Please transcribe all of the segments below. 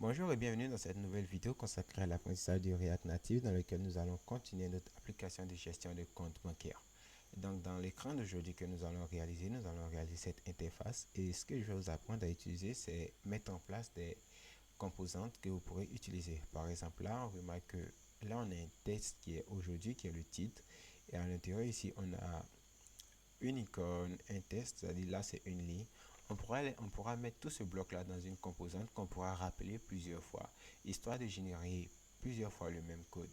Bonjour et bienvenue dans cette nouvelle vidéo consacrée à l'apprentissage du React Native dans lequel nous allons continuer notre application de gestion de compte bancaire. Donc dans l'écran d'aujourd'hui que nous allons réaliser cette interface et ce que je vais vous apprendre à utiliser, c'est mettre en place des composantes que vous pourrez utiliser. Par exemple là, on remarque que là on a un texte qui est aujourd'hui, qui est le titre, et à l'intérieur ici on a une icône, un texte, c'est-à-dire là c'est une ligne. On pourra mettre tout ce bloc-là dans une composante qu'on pourra rappeler plusieurs fois, histoire de générer plusieurs fois le même code.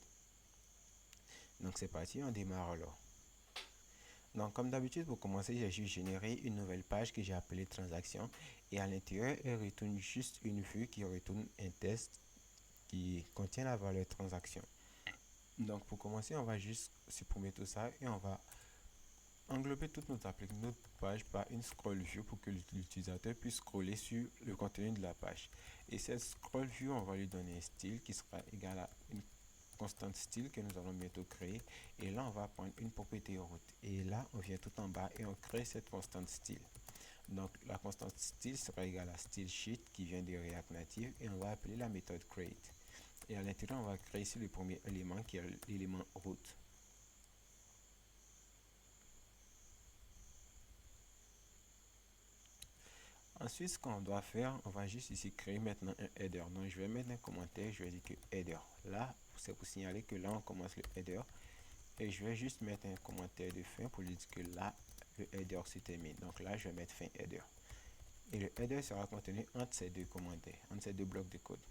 Donc c'est parti, on démarre alors. Donc comme d'habitude, pour commencer, j'ai juste généré une nouvelle page que j'ai appelée transaction. Et à l'intérieur, elle retourne juste une vue qui retourne un texte qui contient la valeur transaction. Donc pour commencer, on va juste supprimer tout ça et on va englober toute notre page par une scroll view pour que l'utilisateur puisse scroller sur le contenu de la page. Et cette scroll view, on va lui donner un style qui sera égal à une constante style que nous allons bientôt créer. Et là, on va prendre une propriété route. Et là, on vient tout en bas et on crée cette constante style. Donc, la constante style sera égale à style sheet qui vient de React Native et on va appeler la méthode create. Et à l'intérieur, on va créer ici le premier élément qui est l'élément route. Ensuite, ce qu'on doit faire, on va juste ici créer maintenant un header. Donc, je vais mettre un commentaire, je vais dire que header. Là, c'est pour signaler que là, on commence le header. Et je vais juste mettre un commentaire de fin pour lui dire que là, le header se termine. Donc là, je vais mettre fin header. Et le header sera contenu entre ces deux commentaires, entre ces deux blocs de code.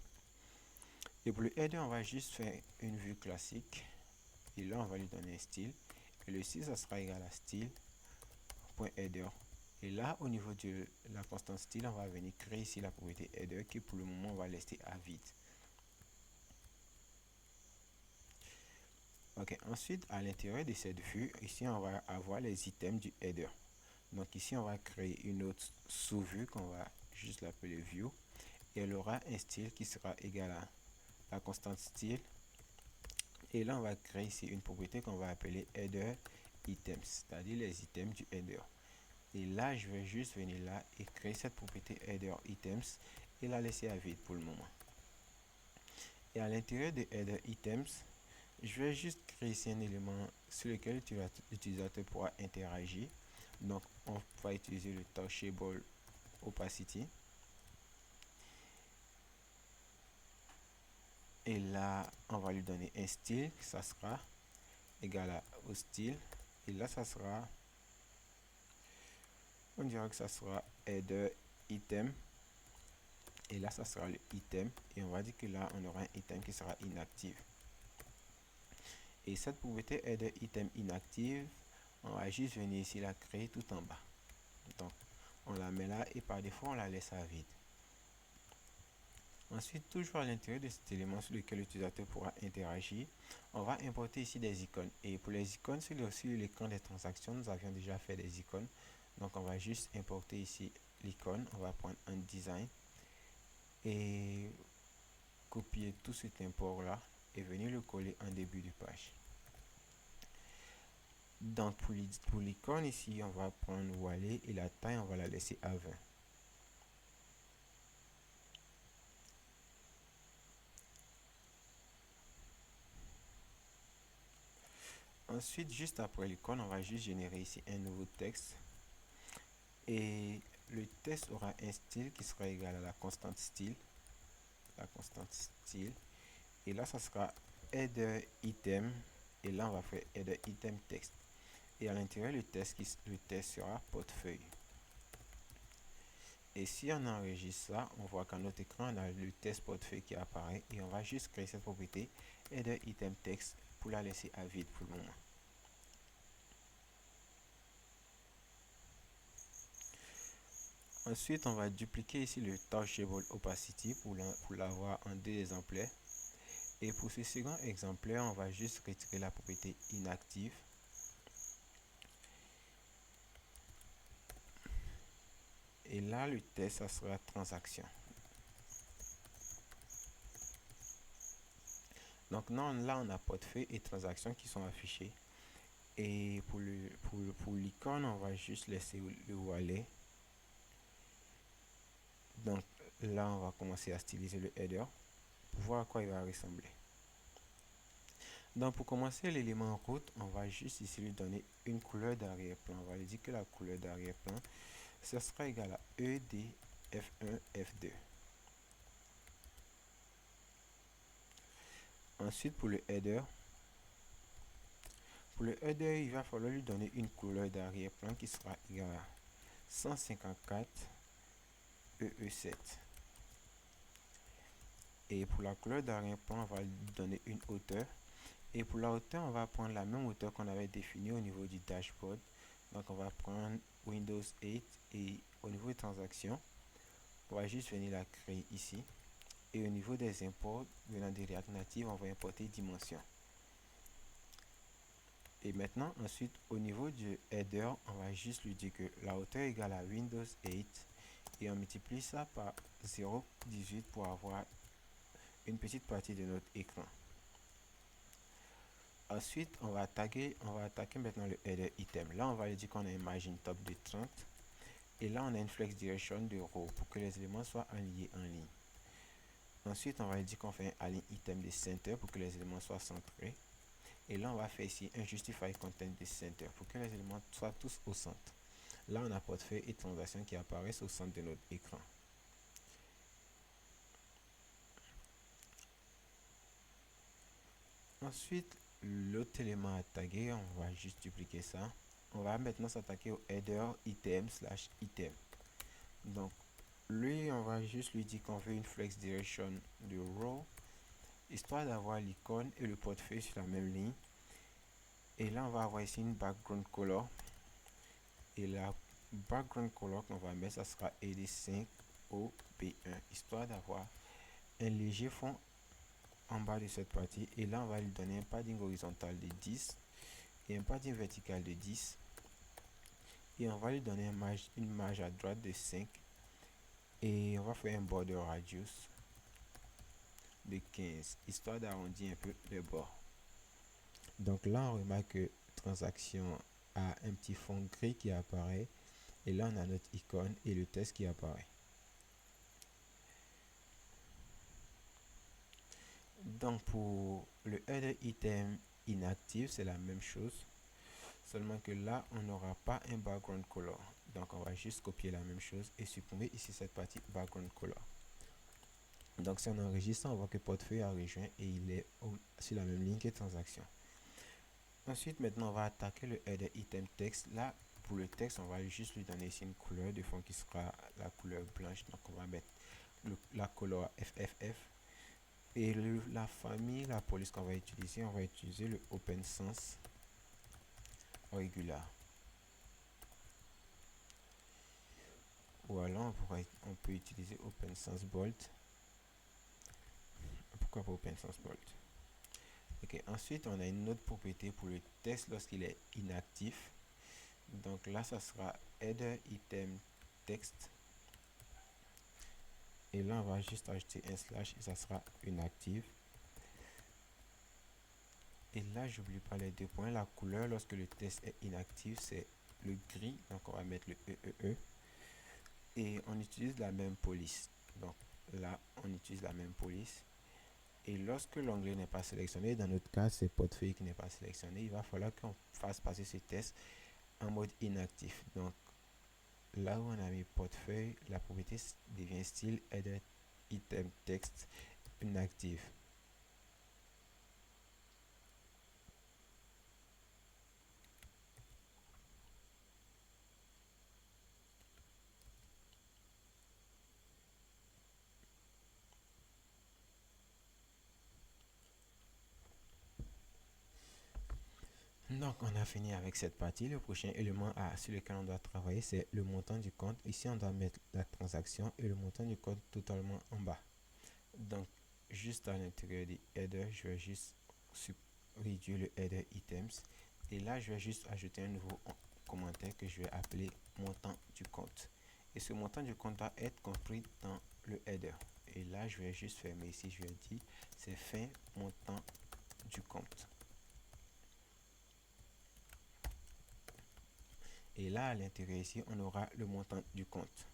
Et pour le header, on va juste faire une vue classique. Et là, on va lui donner un style. Et le style, ça sera égal à style.header. Et là, au niveau de la constante style, on va venir créer ici la propriété header qui pour le moment on va laisser à vide. Ok, ensuite à l'intérieur de cette vue, ici on va avoir les items du header. Donc ici on va créer une autre sous-vue qu'on va juste l'appeler view. Et elle aura un style qui sera égal à la constante style. Et là on va créer ici une propriété qu'on va appeler header items, c'est-à-dire les items du header. Et là, je vais juste venir là et créer cette propriété header items et la laisser à vide pour le moment. Et à l'intérieur de header items, je vais juste créer ici un élément sur lequel l'utilisateur pourra interagir. Donc, on va utiliser le touchable opacity. Et là, on va lui donner un style, ça sera égal au style. Et là, ça sera, on dirait que ça sera header item. Et là, ça sera le item. Et on va dire que là, on aura un item qui sera inactive. Et cette propriété header item inactive, on va juste venir ici la créer tout en bas. Donc, on la met là et par défaut, on la laisse à vide. Ensuite, toujours à l'intérieur de cet élément sur lequel l'utilisateur pourra interagir, on va importer ici des icônes. Et pour les icônes, sur l'écran des transactions, nous avions déjà fait des icônes. Donc, on va juste importer ici l'icône. On va prendre un design et copier tout cet import là et venir le coller en début de page. Donc pour l'icône ici, on va prendre Wally et la taille, on va la laisser à 20. Ensuite, juste après l'icône, on va juste générer ici un nouveau texte. Et le texte aura un style qui sera égal à la constante style. La constante style. Et là, ça sera header item. Et là, on va faire header item text. Et à l'intérieur, le texte sera portefeuille. Et si on enregistre ça, on voit qu'à notre écran, on a le test portefeuille qui apparaît et on va juste créer cette propriété header item text pour la laisser à vide pour le moment. Ensuite, on va dupliquer ici le touchable opacity pour l'avoir en deux exemplaires. Et pour ce second exemplaire, on va juste retirer la propriété inactive. Et là, le test, ça sera transaction. Donc là, on a portefeuille et transaction qui sont affichés. Et pour l'icône, on va juste laisser le wallet. Donc là on va commencer à styliser le header pour voir à quoi il va ressembler. Donc pour commencer, l'élément route, on va juste ici lui donner une couleur d'arrière-plan. On va lui dire que la couleur d'arrière-plan, ce sera égal à EDF1 F2. Ensuite pour le header, il va falloir lui donner une couleur d'arrière-plan qui sera égale à 154 EE7. Et pour la couleur d'arrière-plan, on va lui donner une hauteur. Et pour la hauteur, on va prendre la même hauteur qu'on avait définie au niveau du dashboard. Donc on va prendre Windows 8 et au niveau des transactions, on va juste venir la créer ici. Et au niveau des imports venant des React Native, on va importer dimension. Et maintenant, ensuite, au niveau du header, on va juste lui dire que la hauteur est égale à Windows 8 et on multiplie ça par 0,18 pour avoir une petite partie de notre écran. Ensuite, on va attaquer maintenant le header item. Là, on va lui dire qu'on a une margin top de 30 et là, on a une flex direction de row pour que les éléments soient alignés en ligne. Ensuite, on va lui dire qu'on fait un align item de center pour que les éléments soient centrés. Et là, on va faire ici un justify content de center pour que les éléments soient tous au centre. Là, on a portefeuille et transactions qui apparaissent au centre de notre écran. Ensuite, l'autre élément à taguer, on va juste dupliquer ça. On va maintenant s'attaquer au header item/item. Donc, lui, on va juste lui dire qu'on veut une flex direction de row, histoire d'avoir l'icône et le portefeuille sur la même ligne. Et là, on va avoir ici une background color. Et la background color qu'on va mettre, ça sera ED5OB1, histoire d'avoir un léger fond en bas de cette partie. Et là, on va lui donner un padding horizontal de 10 et un padding vertical de 10. Et on va lui donner une marge à droite de 5. Et on va faire un border radius de 15, histoire d'arrondir un peu les bords. Donc là, on remarque que transaction a un petit fond gris qui apparaît. Et là, on a notre icône et le texte qui apparaît. Donc pour le header item inactive, c'est la même chose. Seulement que là, on n'aura pas un background color. Donc on va juste copier la même chose et supprimer ici cette partie background color. Donc si on enregistre, on voit que portefeuille a rejoint et il est sur la même ligne que transaction. Ensuite, maintenant, on va attaquer le header item texte. Là, pour le texte, on va juste lui donner ici une couleur de fond qui sera la couleur blanche. Donc on va mettre la couleur FFF. Et la famille, la police qu'on va utiliser, on va utiliser le Open Sans Regular. Ou alors on peut utiliser Open Sans Bold. Pourquoi pas Open Sans Bold? Ok, ensuite on a une autre propriété pour le texte lorsqu'il est inactif. Donc là, ça sera header item text. Et là, on va juste ajouter un slash et ça sera inactive. Et là, j'oublie pas les deux points. La couleur lorsque le texte est inactif, c'est le gris. Donc on va mettre le EEE. Et on utilise la même police. Donc là, on utilise la même police. Et lorsque l'onglet n'est pas sélectionné, dans notre cas, c'est portefeuille qui n'est pas sélectionné, il va falloir qu'on fasse passer ce test en mode inactif. Donc là où on a mis portefeuille, la propriété devient style header item text inactive. Donc on a fini avec cette partie. Le prochain élément sur lequel on doit travailler, c'est le montant du compte. Ici, on doit mettre la transaction et le montant du compte totalement en bas. Donc juste à l'intérieur du header, je vais juste réduire le header items. Et là, je vais juste ajouter un nouveau commentaire que je vais appeler montant du compte. Et ce montant du compte doit être compris dans le header. Et là, je vais juste fermer ici. Je vais dire c'est fin montant du compte. Et là, à l'intérieur ici, on aura le montant du compte.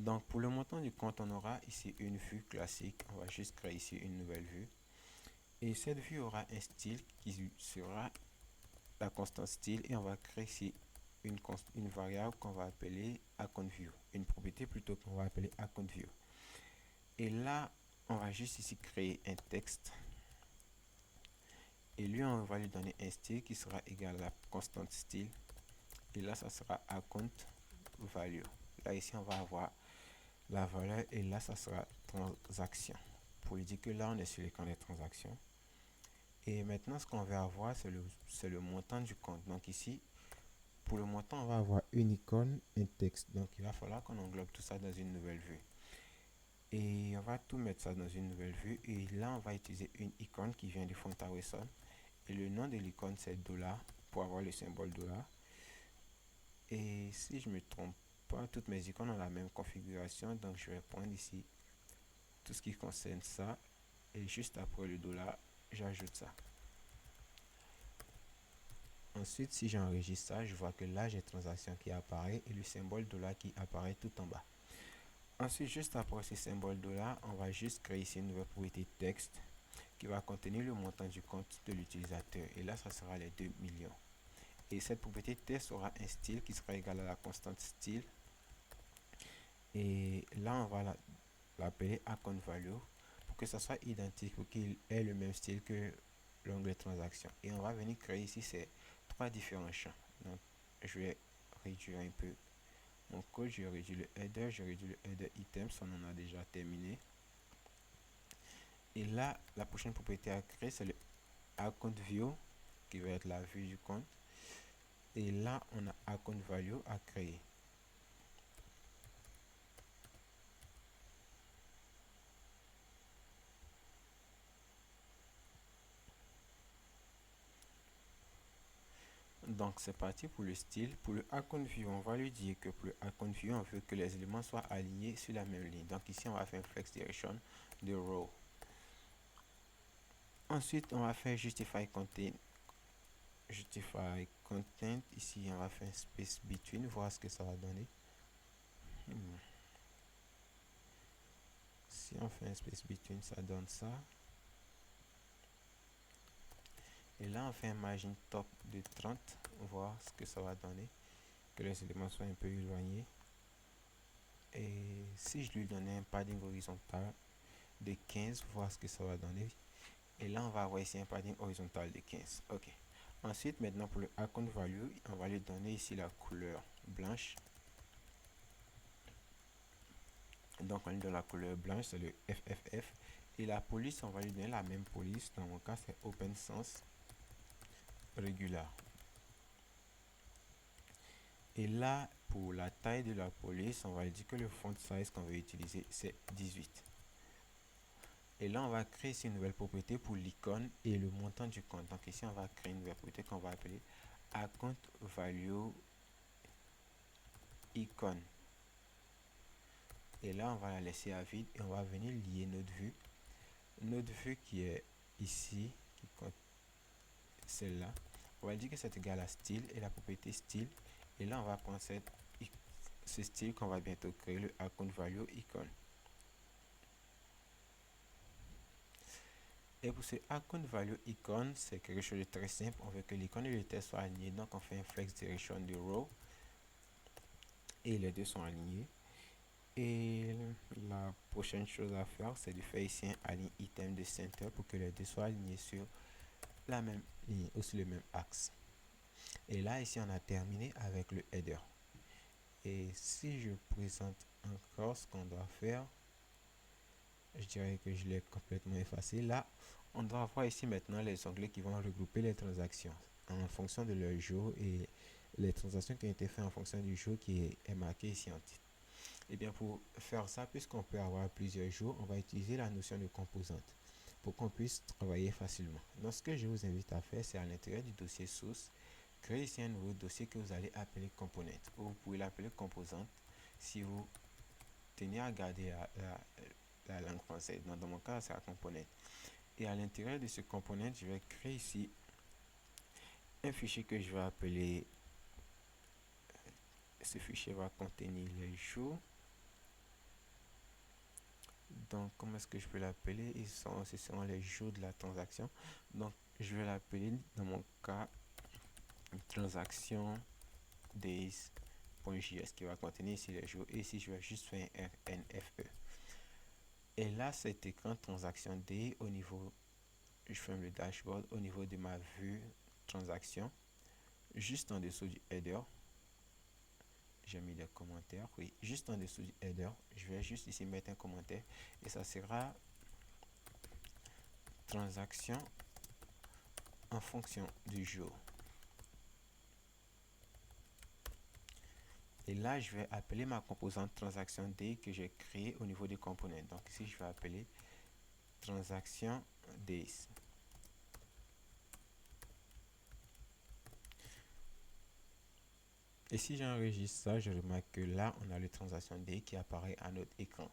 Donc pour le montant du compte, on aura ici une vue classique. On va juste créer ici une nouvelle vue. Et cette vue aura un style qui sera la constante style. Et on va créer ici une variable qu'on va appeler accountView. Une propriété plutôt qu'on va appeler accountView. Et là, on va juste ici créer un texte. Et lui, on va lui donner un style qui sera égal à la constante style. Et là, ça sera account value. Là, ici, on va avoir la valeur et là, ça sera transaction. Pour lui dire que là, on est sur l'écran des transactions. Et maintenant, ce qu'on va avoir, c'est le montant du compte. Donc ici, pour le montant, on va avoir une icône, un texte. Donc, il va falloir qu'on englobe tout ça dans une nouvelle vue. Et on va tout mettre ça dans une nouvelle vue. Et là, on va utiliser une icône qui vient du font awesome. Et le nom de l'icône, c'est $, pour avoir le symbole $. Et si je me trompe pas, toutes mes icônes ont la même configuration. Donc, je vais prendre ici tout ce qui concerne ça. Et juste après le $, j'ajoute ça. Ensuite, si j'enregistre ça, je vois que là, j'ai transaction qui apparaît et le symbole $, qui apparaît tout en bas. Ensuite, juste après ce symbole $, on va juste créer ici une nouvelle propriété texte qui va contenir le montant du compte de l'utilisateur. Et là, ça sera les 2 millions. Et cette propriété texte aura un style qui sera égal à la constante style. Et là, on va l'appeler account value pour que ça soit identique, pour qu'il ait le même style que l'onglet transaction. Et on va venir créer ici ces trois différents champs. Donc, je vais réduire un peu mon code. Je réduis le header items, on en a déjà terminé. Et là, la prochaine propriété à créer, c'est le account view, qui va être la vue du compte. Et là, on a account value à créer. Donc c'est parti pour le style. Pour le account view, on va lui dire que pour le account view, on veut que les éléments soient alignés sur la même ligne. Donc ici, on va faire un flex direction de row. Ensuite, on va faire justify content. Justify content. Ici, on va faire un space between, voir ce que ça va donner. Si on fait un space between, ça donne ça. Et là, on fait un margin top de 30, voir ce que ça va donner. Que les éléments soient un peu éloignés. Et si je lui donnais un padding horizontal de 15, voir ce que ça va donner. Et là, on va avoir ici un padding horizontal de 15. Ok. Ensuite, maintenant pour le account value, on va lui donner ici la couleur blanche. Donc, on lui donne la couleur blanche, c'est le FFF. Et la police, on va lui donner la même police. Dans mon cas, c'est open sans regular. Et là, pour la taille de la police, on va lui dire que le font size qu'on veut utiliser, c'est 18. Et là, on va créer ici une nouvelle propriété pour l'icône et le montant du compte. Donc ici, on va créer une nouvelle propriété qu'on va appeler account value icône. Et là, on va la laisser à vide et on va venir lier notre vue. Notre vue qui est ici, qui compte celle-là. On va dire que c'est égal à style et la propriété style. Et là, on va prendre ce style qu'on va bientôt créer, le account value icône. Et pour ce account value icon, c'est quelque chose de très simple. On veut que l'icône et le texte soient alignés. Donc, on fait un flex direction de row. Et les deux sont alignés. Et la prochaine chose à faire, c'est de faire ici un align item de center pour que les deux soient alignés sur la même ligne ou sur le même axe. Et là, ici, on a terminé avec le header. Et si je présente encore ce qu'on doit faire, je dirais que je l'ai complètement effacé. Là, on doit voir ici maintenant les onglets qui vont regrouper les transactions en fonction de leur jour et les transactions qui ont été faites en fonction du jour qui est marqué ici en titre. Et bien pour faire ça, puisqu'on peut avoir plusieurs jours, on va utiliser la notion de composante pour qu'on puisse travailler facilement. Donc ce que je vous invite à faire, c'est à l'intérieur du dossier source, créer ici un nouveau dossier que vous allez appeler component. Ou vous pouvez l'appeler composante si vous tenez à garder la langue française. Donc, dans mon cas, c'est la component. Et à l'intérieur de ce component, je vais créer ici un fichier que je vais appeler. Ce fichier va contenir les jours. Donc, comment est-ce que je peux l'appeler? Ce sont les jours de la transaction. Donc, je vais l'appeler dans mon cas transaction days.js qui va contenir ici les jours. Et ici, je vais juste faire un NFE. Et là, cet écran transaction day au niveau, je ferme le dashboard au niveau de ma vue transaction, juste en dessous du header. J'ai mis des commentaires, oui, juste en dessous du header, je vais juste ici mettre un commentaire et ça sera transaction en fonction du jour. Et là, je vais appeler ma composante transaction day que j'ai créée au niveau des components. Donc ici, je vais appeler transaction days. Et si j'enregistre ça, je remarque que là, on a le transaction day qui apparaît à notre écran.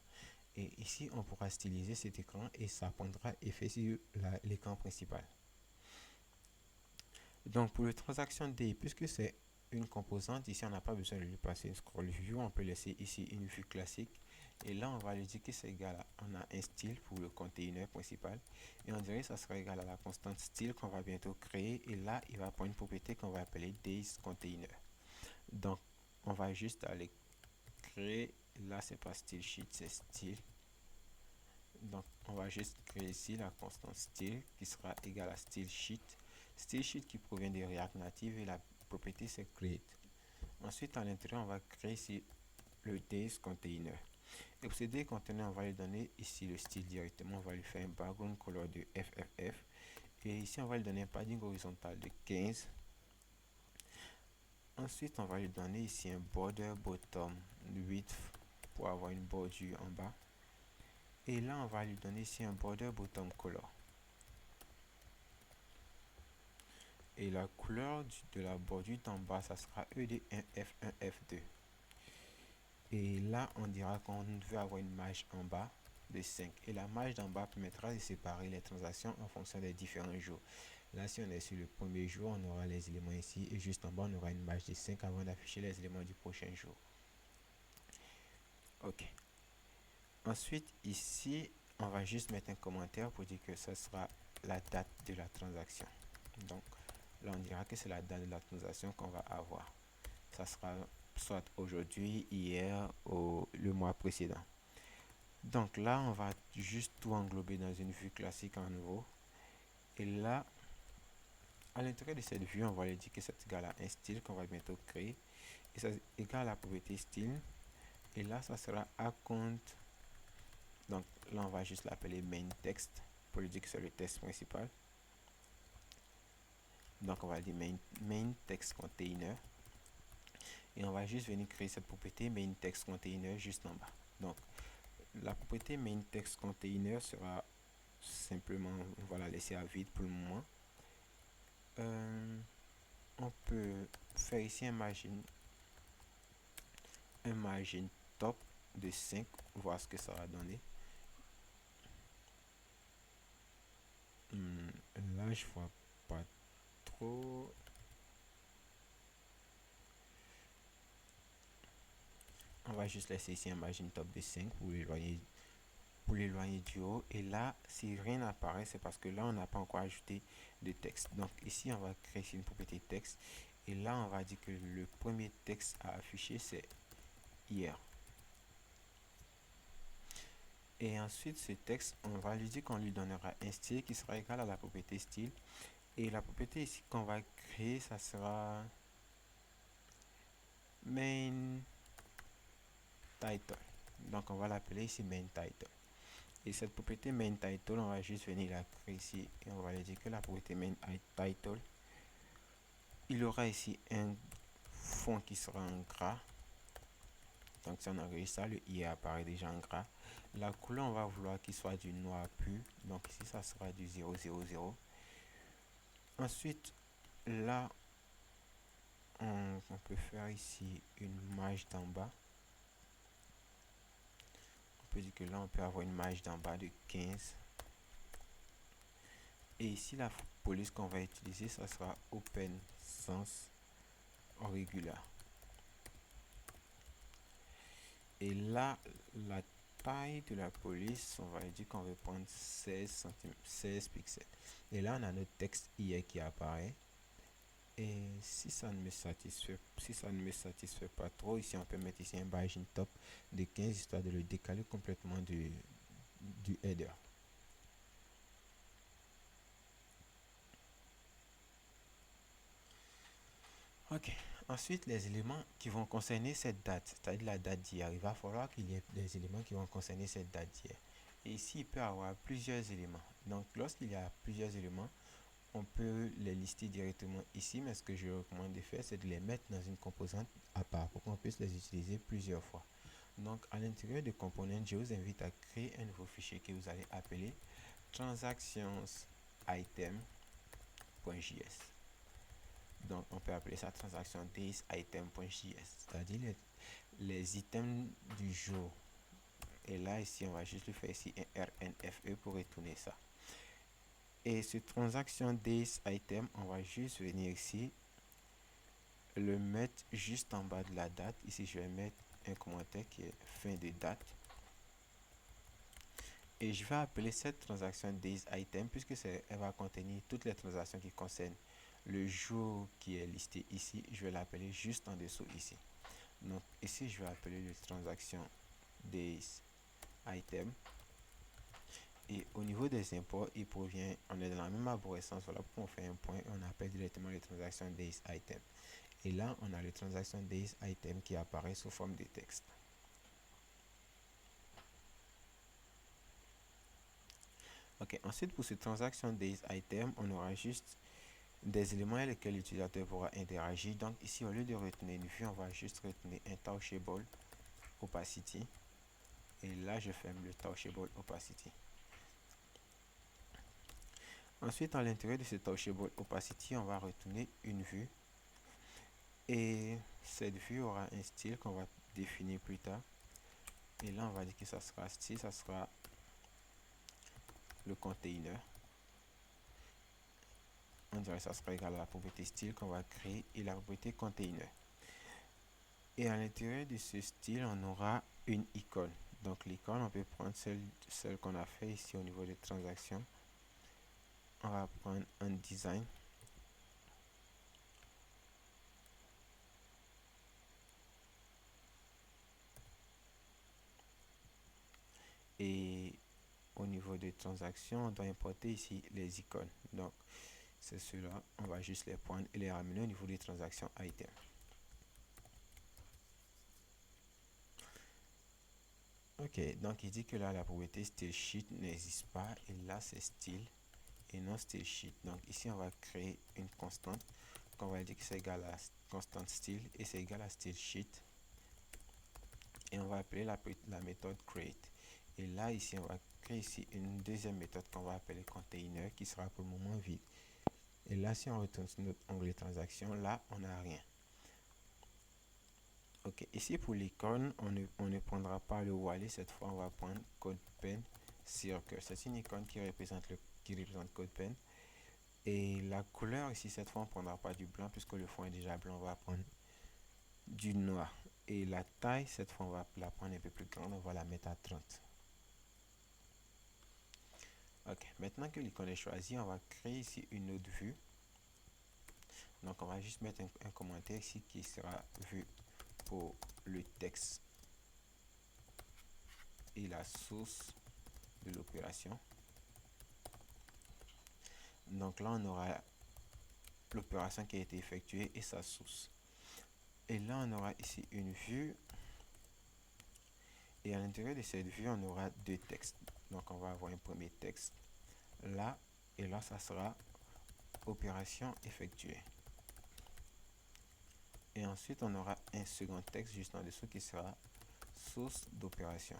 Et ici, on pourra styliser cet écran et ça prendra effet sur l'écran principal. Donc, pour le transaction day, puisque c'est une composante, ici, on n'a pas besoin de lui passer une scroll view. On peut laisser ici une vue classique. Et là, on va lui dire que c'est égal à, on a un style pour le container principal. Et on dirait que ça sera égal à la constante style qu'on va bientôt créer. Et là, il va prendre une propriété qu'on va appeler days container. Donc, on va juste aller créer. Là, c'est pas style sheet, c'est style. Donc, on va juste créer ici la constante style qui sera égale à style sheet. Style sheet qui provient de React Native et la propriété c'est create. Ensuite, à l'intérieur, on va créer ici le days container. Et pour ce days container, on va lui donner ici le style directement. On va lui faire un background color de FFF. Et ici, on va lui donner un padding horizontal de 15. Ensuite, on va lui donner ici un border bottom 8 pour avoir une bordure en bas. Et là, on va lui donner ici un border bottom color. Et la couleur de la bordure d'en bas, ça sera ED1, F1, F2. Et là, on dira qu'on veut avoir une marge en bas de 5. Et la marge d'en bas permettra de séparer les transactions en fonction des différents jours. Là, si on est sur le premier jour, on aura les éléments ici. Et juste en bas, on aura une marge de 5 avant d'afficher les éléments du prochain jour. Ok. Ensuite, ici, on va juste mettre un commentaire pour dire que ce sera la date de la transaction. Donc, là, on dira que c'est la date de la transaction qu'on va avoir. Ça sera soit aujourd'hui, hier ou le mois précédent. Donc là, on va juste tout englober dans une vue classique en nouveau. Et là, à l'intérieur de cette vue, on va lui dire que c'est égal à un style qu'on va bientôt créer. Et ça est égal à la propriété style. Et là, ça sera account. Donc là, on va juste l'appeler main text pour lui dire que c'est le texte principal. Donc on va dire main text container. Et on va juste venir créer cette propriété main text container juste en bas. Donc la propriété main text container sera simplement, on va la laisser à vide pour le moment. On peut faire ici un margin top de 5, voir ce que ça va donner. Là, je vois pas trop. On va juste laisser ici un margin top de 5 pour l'éloigner du haut. Et là, si rien n'apparaît, c'est parce que là, on n'a pas encore ajouté de texte. Donc ici, on va créer une propriété texte. Et là, on va dire que le premier texte à afficher, c'est hier. Et ensuite, ce texte, on va lui dire qu'on lui donnera un style qui sera égal à la propriété style. Et la propriété ici qu'on va créer, ça sera main title. Donc, on va l'appeler ici main title. Et cette propriété main title, on va juste venir la créer ici. Et on va lui dire que la propriété main title, il aura ici un fond qui sera en gras. Donc, si on enregistre ça, le I apparaît déjà en gras. La couleur, on va vouloir qu'il soit du noir pur. Donc, ici, ça sera du 000. Ensuite, là, on peut faire ici une marge d'en bas. On peut dire que là, on peut avoir une marge d'en bas de 15. Et ici, la police qu'on va utiliser, ça sera open sans regular. Et là, la taille de la police, on va dire qu'on veut prendre 16 pixels. Et là, on a notre texte hier qui apparaît. Et si ça ne me satisfait pas trop, ici on peut mettre ici un margin top de 15 histoire de le décaler complètement du header. Ok, ensuite les éléments qui vont concerner cette date, c'est-à-dire la date d'hier, il va falloir qu'il y ait des éléments qui vont concerner cette date d'hier. Et ici, il peut y avoir plusieurs éléments. Donc, lorsqu'il y a plusieurs éléments, on peut les lister directement ici, mais ce que je recommande de faire, c'est de les mettre dans une composante à part pour qu'on puisse les utiliser plusieurs fois. Donc, à l'intérieur de component, je vous invite à créer un nouveau fichier que vous allez appeler transactionsitem.js. Donc, on peut appeler ça transaction days.item.js, c'est-à-dire les items du jour. Et là, ici, on va juste lui faire ici un RNFE pour retourner ça. Et ce transaction days item, on va juste venir ici, le mettre juste en bas de la date. Ici, je vais mettre un commentaire qui est fin de date. Et je vais appeler cette transaction days item puisque elle va contenir toutes les transactions qui concernent le jour qui est listé ici. Je vais l'appeler juste en dessous ici. Donc ici, je vais appeler le transaction days item. Et au niveau des imports, il provient, on est dans la même arborescence, voilà pourquoi on fait un point et on appelle directement les transactions days item. Et là, on a le transaction days item qui apparaît sous forme de texte. Ok, ensuite pour ce transaction days item, on aura juste des éléments avec lesquels l'utilisateur pourra interagir. Donc ici, au lieu de retenir une vue, on va juste retenir un touchable opacity. Et là, je ferme le touchable opacity. Ensuite, à l'intérieur de ce touchable opacity, on va retourner une vue. Et cette vue aura un style qu'on va définir plus tard. Et là, on va dire que ça sera style, ça sera le container. On dirait que ça sera égal à la propriété style qu'on va créer et la propriété container. Et à l'intérieur de ce style, on aura une icône. Donc l'icône, on peut prendre celle qu'on a fait ici au niveau des transactions. On va prendre un design. Et au niveau des transactions, on doit importer ici les icônes. Donc c'est cela, on va juste les prendre et les ramener au niveau des transactions item. Ok, donc il dit que là la propriété style sheet n'existe pas et là c'est style et non style sheet. Donc ici on va créer une constante qu'on va dire que c'est égal à constante style et c'est égal à style sheet et on va appeler la méthode create. Et là ici on va créer ici une deuxième méthode qu'on va appeler container qui sera pour le moment vide. Et là si on retourne sur notre onglet transaction, là on n'a rien. Ok, ici pour l'icône, on ne prendra pas le wallet, cette fois on va prendre CodePen Circle. C'est une icône qui représente CodePen. Et la couleur ici, cette fois on ne prendra pas du blanc puisque le fond est déjà blanc, on va prendre du noir. Et la taille, cette fois on va la prendre un peu plus grande, on va la mettre à 30. Ok, maintenant que l'icône est choisie, on va créer ici une autre vue. Donc on va juste mettre un commentaire ici qui sera vu pour le texte et la source de l'opération. Donc là, on aura l'opération qui a été effectuée et sa source. Et là, on aura ici une vue. Et à l'intérieur de cette vue, on aura deux textes. Donc on va avoir un premier texte là. Et là, ça sera opération effectuée. Et ensuite, on aura un second texte juste en dessous qui sera source d'opération.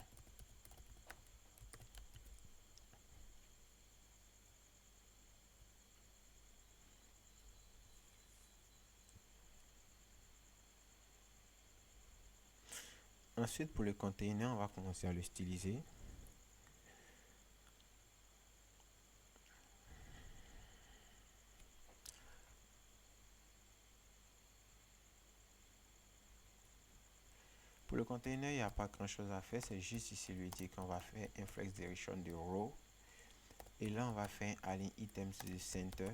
Ensuite, pour le container, on va commencer à le styliser. Pour le container, il n'y a pas grand chose à faire, c'est juste ici lui dire qu'on va faire un flex direction de row. Et là, on va faire un align items de center.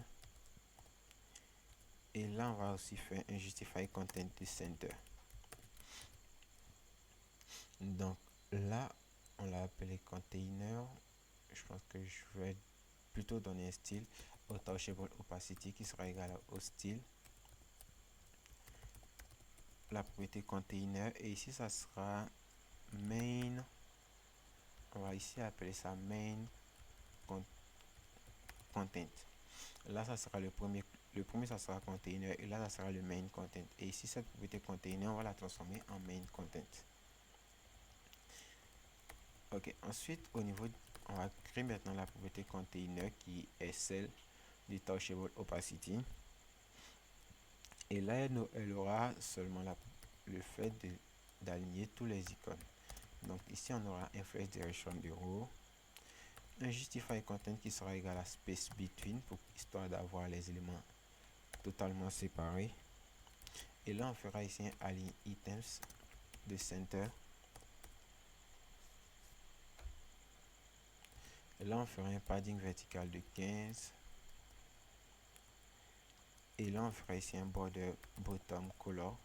Et là, on va aussi faire un justify content de center. Donc là, on l'a appelé container. Je pense que je vais plutôt donner un style au touchable opacity qui sera égal au style, la propriété container, et ici ça sera main. On va ici appeler ça main content. Là ça sera le premier ça sera container, et là ça sera le main content, et ici cette propriété container on va la transformer en main content. Ok, ensuite au niveau on va créer maintenant la propriété container qui est celle du touchable opacity, et là elle aura seulement le fait d'aligner tous les icônes. Donc ici on aura un flex direction de row, un justify content qui sera égal à space between pour histoire d'avoir les éléments totalement séparés, et là on fera ici un align items de center, et là on fera un padding vertical de 15, et là on fera ici un border bottom color.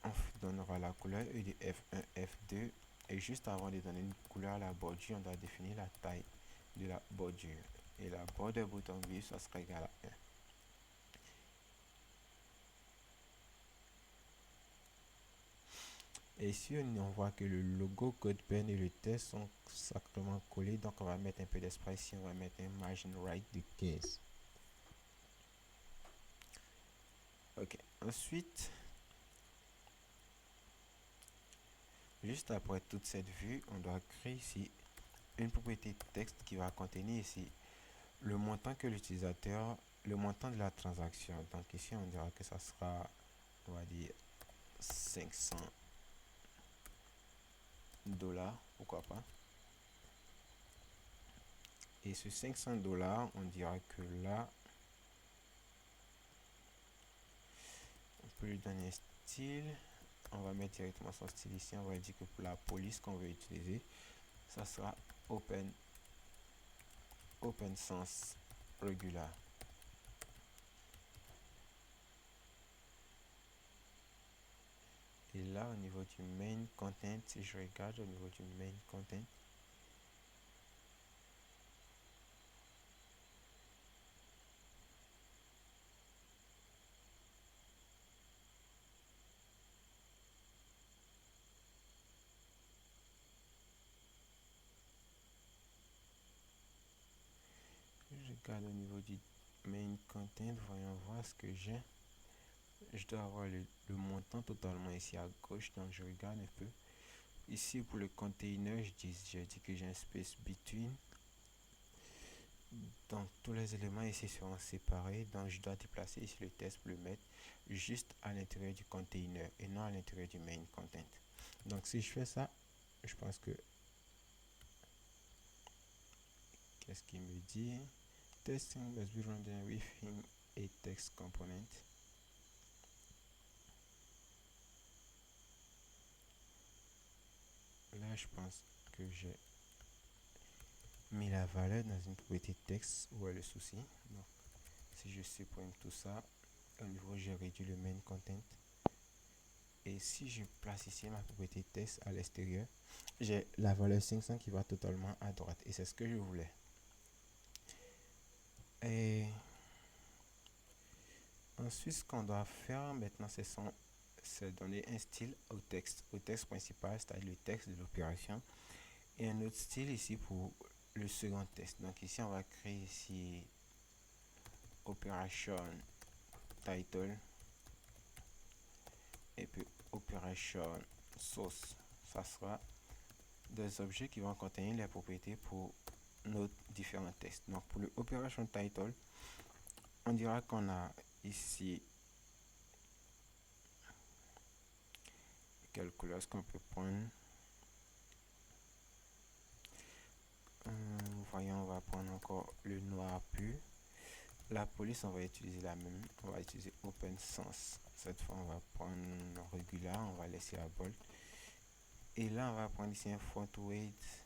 On donnera la couleur de F1 F2, et juste avant de donner une couleur à la bordure on doit définir la taille de la bordure, et la border bottom view ça sera égal à 1. Et ici on voit que le logo CodePen et le test sont sacrément collés, donc on va mettre un peu d'espace ici, on va mettre un margin right de 15. Ok, ensuite juste après toute cette vue on doit créer ici une propriété texte qui va contenir ici le montant que l'utilisateur, le montant de la transaction. Donc ici on dira que ça sera, on va dire 500 $, pourquoi pas. Et ce 500 $, on dira que là on peut lui donner un style. On va mettre directement son style ici. On va dire que pour la police qu'on veut utiliser, ça sera open sans regular. Et là au niveau du main content, si je regarde au niveau du main content, je regarde au niveau du main content, voyons voir ce que j'ai. Je dois avoir le montant totalement ici à gauche, donc je regarde un peu. Ici pour le container, j'ai dit que j'ai un space between. Donc tous les éléments ici seront séparés, donc je dois déplacer ici le test pour le mettre juste à l'intérieur du container et non à l'intérieur du main content. Donc si je fais ça, je pense que, qu'est-ce qu'il me dit? Testing must be run within a text component. Là je pense que j'ai mis la valeur dans une propriété texte. Où est le souci? Donc si je supprime tout ça, au niveau j'ai réduit le main content, et si je place ici ma propriété texte à l'extérieur, j'ai la valeur 500 qui va totalement à droite, et c'est ce que je voulais. Et ensuite ce qu'on doit faire maintenant, c'est donner un style au texte principal, c'est-à-dire le texte de l'opération, et un autre style ici pour le second test. Donc ici on va créer ici operation title, et puis operation source. Ça sera des objets qui vont contenir les propriétés pour nos différents tests. Donc pour le operation title, on dira qu'on a ici quelle couleur est-ce qu'on peut prendre. Voyons, on va prendre encore le noir pur. La police, on va utiliser la même, on va utiliser open sans. Cette fois on va prendre regular. là, on va laisser à bold. Et là, on va prendre ici un font weight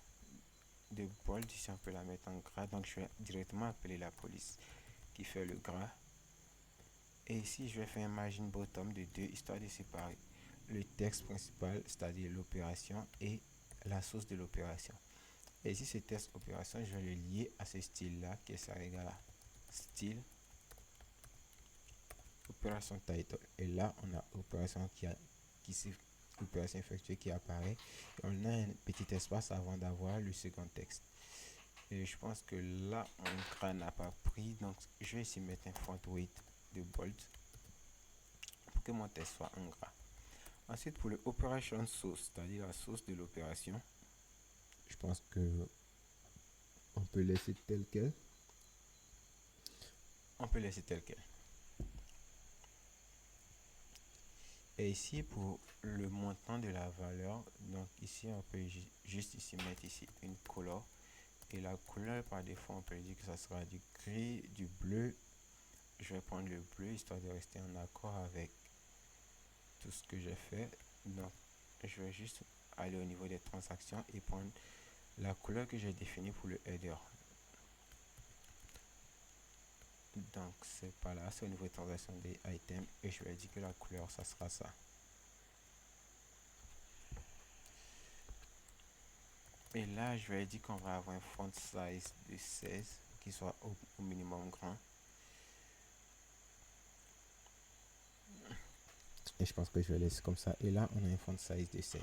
de bold. Ici, on peut la mettre en gras. Donc, je vais directement appeler la police qui fait le gras. Et ici, je vais faire un margin bottom de 2, histoire de séparer le texte principal, c'est-à-dire l'opération, et la source de l'opération. Et ici, ce texte opération, je vais le lier à ce style-là, qui est ça égale à style opération title. Et là, on a opération opération effectuée qui apparaît. Et on a un petit espace avant d'avoir le second texte. Et je pense que là, mon gras n'a pas pris. Donc, je vais ici mettre un font weight de bold pour que mon texte soit en gras. Ensuite, pour le operation source, c'est-à-dire la source de l'opération, je pense que on peut laisser tel quel. On peut laisser tel quel. Et ici, pour le montant de la valeur, donc ici, on peut juste ici mettre ici une couleur. Et la couleur, par défaut, on peut dire que ça sera du gris, du bleu. Je vais prendre le bleu, histoire de rester en accord avec tout ce que j'ai fait. Donc, je vais juste aller au niveau des transactions et prendre la couleur que j'ai définie pour le header. Donc, c'est pas là, c'est au niveau des transactions des items. Et je vais dire que la couleur, ça sera ça. Et là, je vais dire qu'on va avoir un font size de 16 qui soit au minimum grand. Et je pense que je vais laisser comme ça. Et là, on a un font size de 16.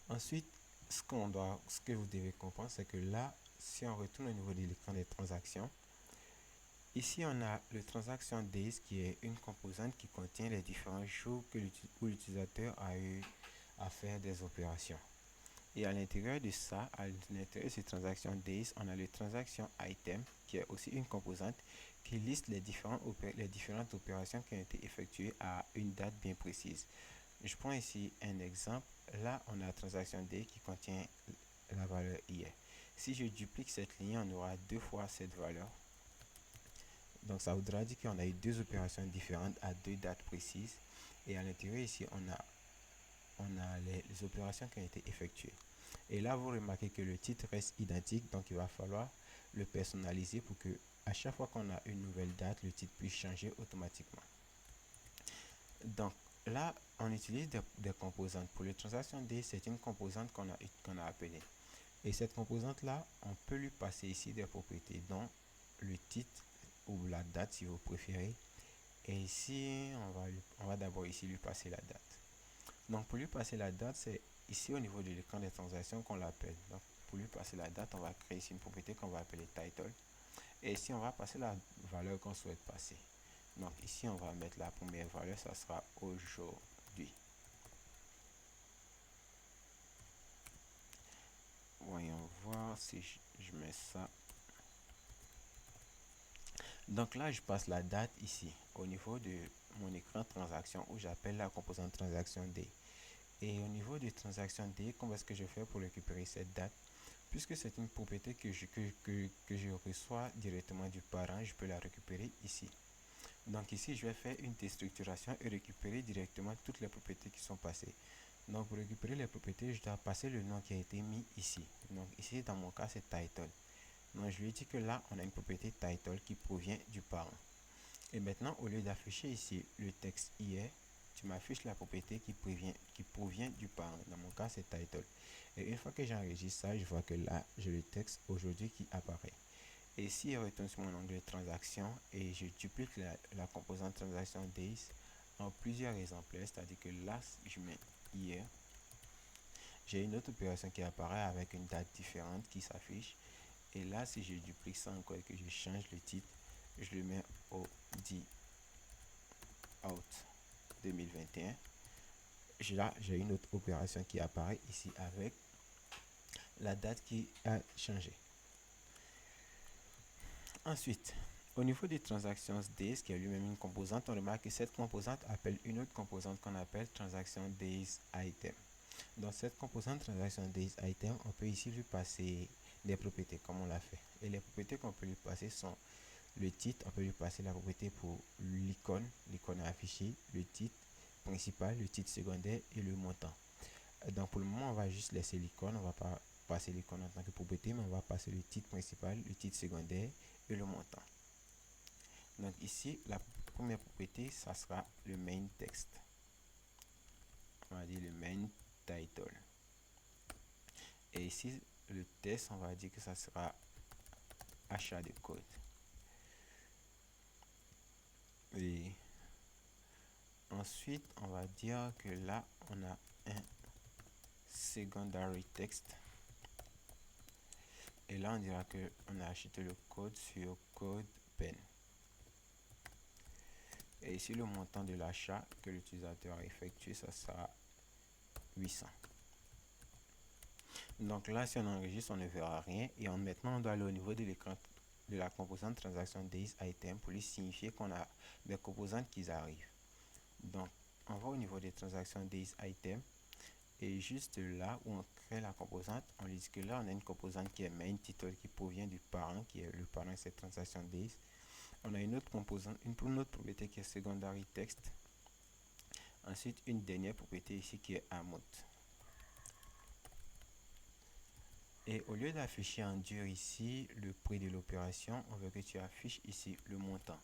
Ensuite, ce que vous devez comprendre, c'est que là, si on retourne au niveau de l'écran des transactions, ici, on a le transaction days qui est une composante qui contient les différents jours où l'utilisateur a eu à faire des opérations. Et à l'intérieur de ça, à l'intérieur de ces transactions days, on a le transaction item qui est aussi une composante qui liste les différentes opérations qui ont été effectuées à une date bien précise. Je prends ici un exemple. Là, on a la transaction day qui contient la valeur hier. Si je duplique cette ligne, on aura deux fois cette valeur. Donc, ça voudra dire qu'on a eu deux opérations différentes à deux dates précises. Et à l'intérieur ici, on a les opérations qui ont été effectuées. Et là, vous remarquez que le titre reste identique, donc il va falloir le personnaliser pour que à chaque fois qu'on a une nouvelle date, le titre puisse changer automatiquement. Donc là, on utilise des composantes. Pour les transactions D, c'est une composante qu'on a appelée. Et cette composante-là, on peut lui passer ici des propriétés, dont le titre ou la date si vous préférez. Et ici, on va d'abord ici lui passer la date. Donc pour lui passer la date, c'est ici au niveau de l'écran des transactions qu'on l'appelle. Donc pour lui passer la date, on va créer ici une propriété qu'on va appeler title. Et ici, on va passer la valeur qu'on souhaite passer. Donc ici, on va mettre la première valeur, ça sera aujourd'hui. Voyons voir si je mets ça. Donc là, je passe la date ici, au niveau de mon écran transaction où j'appelle la composante transaction D. Et au niveau de transaction D, comment est-ce que je fais pour récupérer cette date? Puisque c'est une propriété que je reçois directement du parent, je peux la récupérer ici. Donc ici, je vais faire une déstructuration et récupérer directement toutes les propriétés qui sont passées. Donc pour récupérer les propriétés, je dois passer le nom qui a été mis ici. Donc ici, dans mon cas, c'est title. Donc je lui ai dit que là, on a une propriété title qui provient du parent. Et maintenant, au lieu d'afficher ici le texte hier, tu m'affiches la propriété qui provient du parent. Dans mon cas, c'est title. Et une fois que j'enregistre ça, je vois que là, j'ai le texte aujourd'hui qui apparaît. Et si je retourne sur mon onglet transaction et je duplique la composante transaction days en plusieurs exemplaires, c'est-à-dire que là, je mets hier, j'ai une autre opération qui apparaît avec une date différente qui s'affiche. Et là, si je duplique ça encore et que je change le titre, je le mets au 10 out 2021. Là, j'ai une autre opération qui apparaît ici avec la date qui a changé. Ensuite, au niveau des transactions days, qui est lui-même une composante, on remarque que cette composante appelle une autre composante qu'on appelle transaction days item. Dans cette composante transaction days item, on peut ici lui passer des propriétés comme on l'a fait. Et les propriétés qu'on peut lui passer sont le titre, on peut lui passer la propriété pour l'icône, l'icône affichée, le titre, principal, le titre secondaire et le montant. Donc pour le moment, on va juste laisser l'icône, on va pas passer l'icône en tant que propriété, mais on va passer le titre principal, le titre secondaire et le montant. Donc ici, la première propriété, ça sera le main text. On va dire le main title. Et ici, le test, on va dire que ça sera achat de code. Et ensuite, on va dire que là, on a un secondary text. Et là, on dira que on a acheté le code sur CodePen. Et ici, le montant de l'achat que l'utilisateur a effectué, ça sera 800. Donc là, si on enregistre, on ne verra rien. Et maintenant, on doit aller au niveau de l'écran de la composante transaction days item pour lui signifier qu'on a des composantes qui arrivent. Donc, on va au niveau des transactions days item. Et juste là où on crée la composante, on lui dit que là, on a une composante qui est main title qui provient du parent, qui est le parent de cette transaction days. On a une autre composante, une autre propriété qui est secondary text. Ensuite, une dernière propriété ici qui est amount. Et au lieu d'afficher en dur ici le prix de l'opération, on veut que tu affiches ici le montant.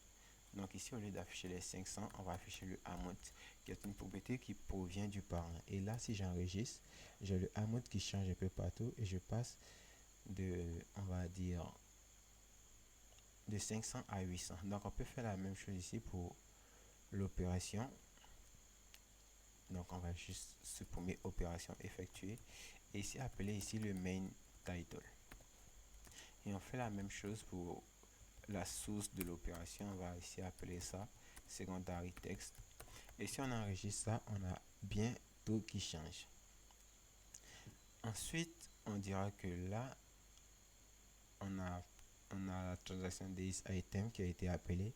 Donc ici, au lieu d'afficher les 500, on va afficher le amount, qui est une propriété qui provient du parent. Et là, si j'enregistre, j'ai le amount qui change un peu partout et je passe de, on va dire, de 500 à 800. Donc on peut faire la même chose ici pour l'opération. Donc on va juste supprimer opération effectuée et ici appeler ici le main title. Et on fait la même chose pour la source de l'opération. On va ici appeler ça secondary text. Et si on enregistre ça, on a bien tout qui change. Ensuite, on dira que là, on a la transaction days item qui a été appelée.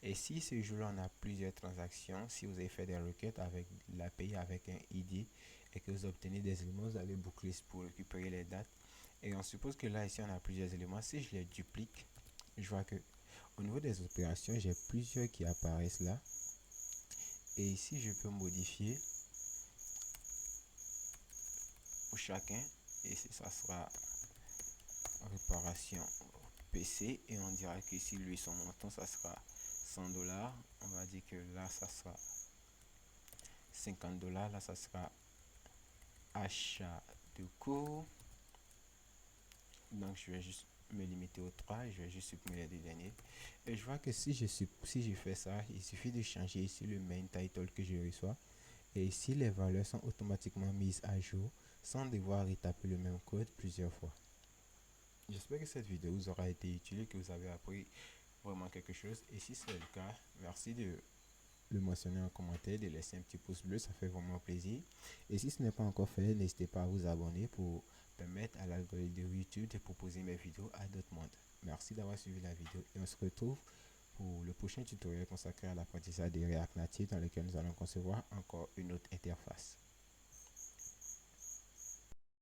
Et si ce jour-là, on a plusieurs transactions, si vous avez fait des requêtes avec l'API avec un ID et que vous obtenez des éléments, vous allez boucler pour récupérer les dates. Et on suppose que là, ici, on a plusieurs éléments. Si je les duplique, je vois que au niveau des opérations, j'ai plusieurs qui apparaissent là. Et ici, je peux modifier pour chacun. Et ça sera réparation PC. Et on dira qu'ici, lui, son montant, ça sera 100 $. On va dire que là, ça sera 50 $. Là, ça sera achat de cours. Donc, je vais juste me limiter aux 3. Je vais juste supprimer les deux derniers. Et je vois que si je fais ça, il suffit de changer ici le main title que je reçois. Et ici, les valeurs sont automatiquement mises à jour sans devoir retaper le même code plusieurs fois. J'espère que cette vidéo vous aura été utile, que vous avez appris vraiment quelque chose. Et si c'est le cas, merci de le mentionner en commentaire, de laisser un petit pouce bleu, ça fait vraiment plaisir. Et si ce n'est pas encore fait, n'hésitez pas à vous abonner pour permettre à l'algorithme de YouTube de proposer mes vidéos à d'autres mondes. Merci d'avoir suivi la vidéo et on se retrouve pour le prochain tutoriel consacré à l'apprentissage de React Native dans lequel nous allons concevoir encore une autre interface.